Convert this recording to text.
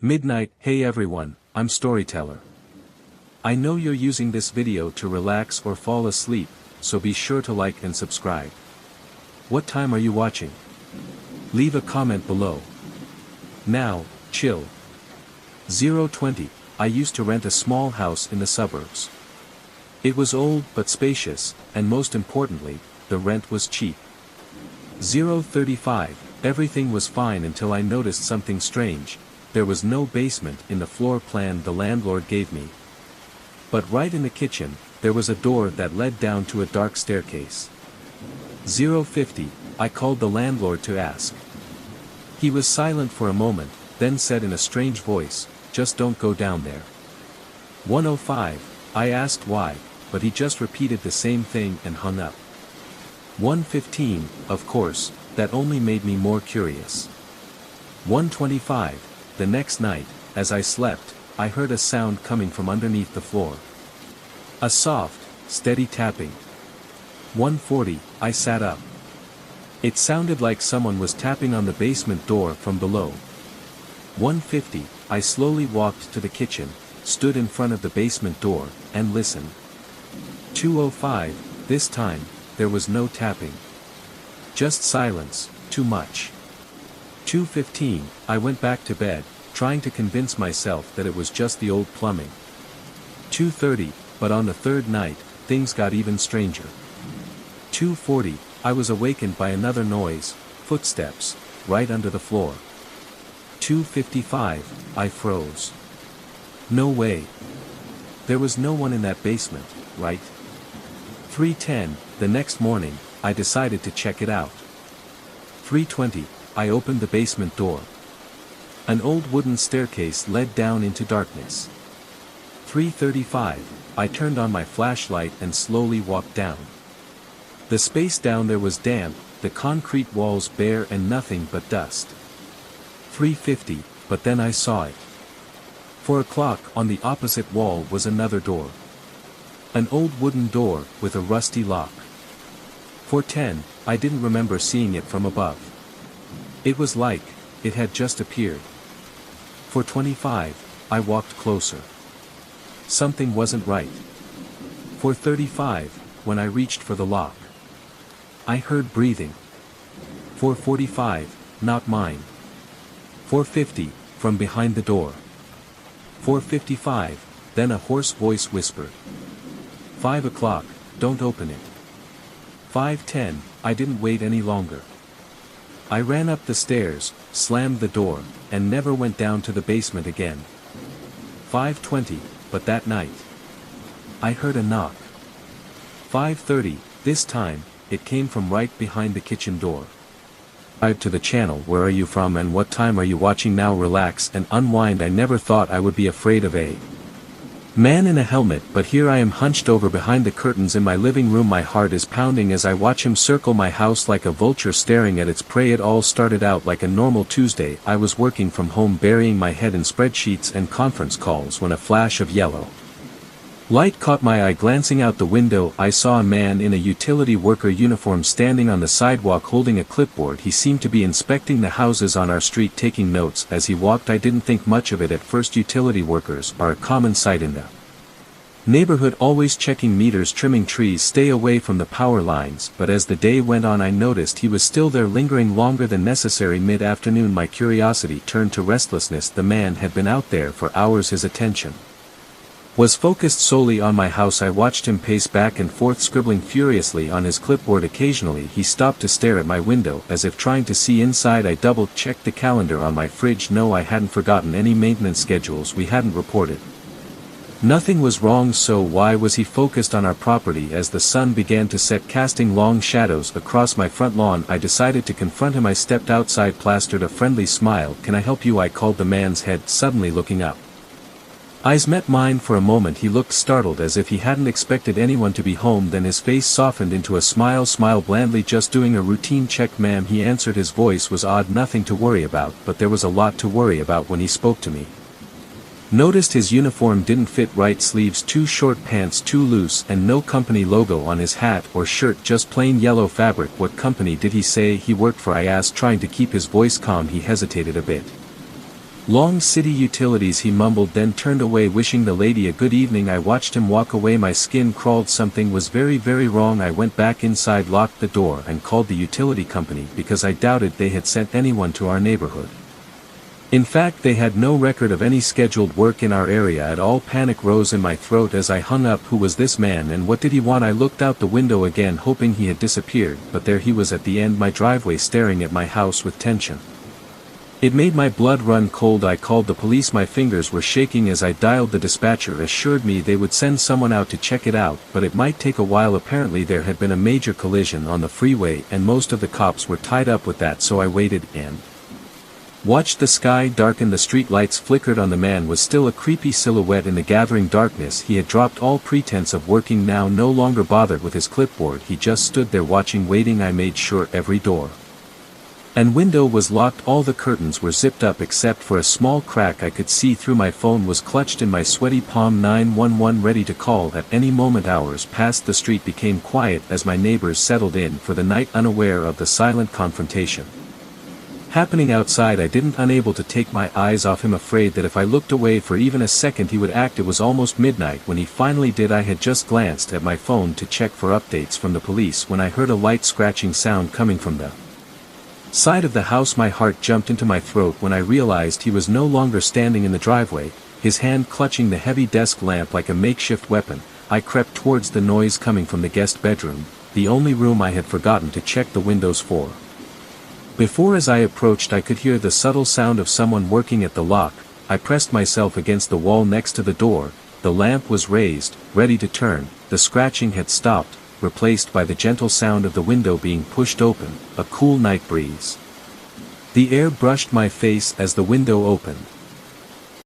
Midnight. Hey everyone, I'm Storyteller. I know you're using this video to relax or fall asleep, so be sure to like and subscribe. What time are you watching? Leave a comment below. Now, chill. 020. I used to rent a small house in the suburbs. It was old but spacious, and most importantly, the rent was cheap. 035. Everything was fine until I noticed something strange. There was no basement in the floor plan the landlord gave me. But right in the kitchen, there was a door that led down to a dark staircase. 050. I called the landlord to ask. He was silent for a moment, then said in a strange voice, "Just don't go down there." 105. I asked why, but he just repeated the same thing and hung up. 115. Of course, that only made me more curious. 125. The next night, as I slept, I heard a sound coming from underneath the floor. A soft, steady tapping. 140. I sat up. It sounded like someone was tapping on the basement door from below. 150. I slowly walked to the kitchen, stood in front of the basement door, and listened. 205. This time, there was no tapping. Just silence, too much. 215. I went back to bed, trying to convince myself that it was just the old plumbing. 230. But on the third night, things got even stranger. 240. I was awakened by another noise, footsteps, right under the floor. 255. I froze. No way. There was no one in that basement, right? 310. The next morning, I decided to check it out. 320. I opened the basement door. An old wooden staircase led down into darkness. 335. I turned on my flashlight and slowly walked down. The space down there was damp, the concrete walls bare and nothing but dust. 350. But then I saw it. 4 o'clock on the opposite wall was another door. An old wooden door with a rusty lock. 410. I didn't remember seeing it from above. It was like it had just appeared. 425. I walked closer. Something wasn't right. 435. When I reached for the lock, I heard breathing. 445. Not mine. 450. From behind the door. 455. Then a hoarse voice whispered. 5 o'clock, don't open it. 510. I didn't wait any longer. I ran up the stairs, slammed the door, and never went down to the basement again. 520. But that night, I heard a knock. 530. This time, it came from right behind the kitchen door. Subscribe to the channel. Where are you from and what time are you watching now? Relax and unwind. I never thought I would be afraid of a man in a helmet, but here I am hunched over behind the curtains in my living room. My heart is pounding as I watch him circle my house like a vulture staring at its prey. It all started out like a normal Tuesday. I was working from home, burying my head in spreadsheets and conference calls, when a flash of yellow light caught my eye. Glancing out the window, I saw a man in a utility worker uniform standing on the sidewalk holding a clipboard. He seemed to be inspecting the houses on our street, taking notes as he walked. I didn't think much of it at first. Utility workers are a common sight in the neighborhood, always checking meters, trimming trees, stay away from the power lines. But as the day went on, I noticed he was still there, lingering longer than necessary. Mid-afternoon, my curiosity turned to restlessness. The man had been out there for hours. His attention was focused solely on my house. I watched him pace back and forth, scribbling furiously on his clipboard. Occasionally he stopped to stare at my window, as if trying to see inside. I double-checked the calendar on my fridge. No, I hadn't forgotten any maintenance schedules we hadn't reported. Nothing was wrong, so why was he focused on our property? As the sun began to set, casting long shadows across my front lawn, I decided to confront him. I stepped outside, plastered a friendly smile. "Can I help you?" I called the man's head, suddenly looking up. Eyes met mine for a moment. He looked startled, as if he hadn't expected anyone to be home. Then his face softened into a smile. "Smile blandly. Just doing a routine check, ma'am," he answered. His voice was odd. Nothing to worry about, but there was a lot to worry about when he spoke to me. Noticed his uniform didn't fit right, sleeves too short, pants too loose, and no company logo on his hat or shirt, just plain yellow fabric. What company did he say he worked for? I asked, trying to keep his voice calm. He hesitated a bit. Long City Utilities, he mumbled, then turned away wishing the lady a good evening. I watched him walk away. My skin crawled. Something was very, very wrong. I went back inside, locked the door and called the utility company because I doubted they had sent anyone to our neighborhood. In fact, they had no record of any scheduled work in our area at all. Panic rose in my throat as I hung up. Who was this man and what did he want? I looked out the window again hoping he had disappeared, but there he was at the end of my driveway staring at my house with tension. It made my blood run cold. I called the police. My fingers were shaking as I dialed. The dispatcher assured me they would send someone out to check it out, but it might take a while. Apparently there had been a major collision on the freeway and most of the cops were tied up with that, so I waited and watched the sky darken. The street lights flickered on. The man was still a creepy silhouette in the gathering darkness. He had dropped all pretense of working now, no longer bothered with his clipboard. He just stood there watching, waiting. I made sure every door and window was locked. All the curtains were zipped up except for a small crack I could see through. My phone was clutched in my sweaty palm, 911 ready to call at any moment. Hours passed. The street became quiet as my neighbors settled in for the night, unaware of the silent confrontation happening outside. I didn't unable to take my eyes off him, afraid that if I looked away for even a second he would act. It was almost midnight when he finally did. I had just glanced at my phone to check for updates from the police when I heard a light scratching sound coming from the side of the house. My heart jumped into my throat when I realized he was no longer standing in the driveway, his hand clutching the heavy desk lamp like a makeshift weapon. I crept towards the noise coming from the guest bedroom, the only room I had forgotten to check the windows for. Before, as I approached, I could hear the subtle sound of someone working at the lock. I pressed myself against the wall next to the door. The lamp was raised, ready to turn. The scratching had stopped, replaced by the gentle sound of the window being pushed open, a cool night breeze. The air brushed my face as the window opened.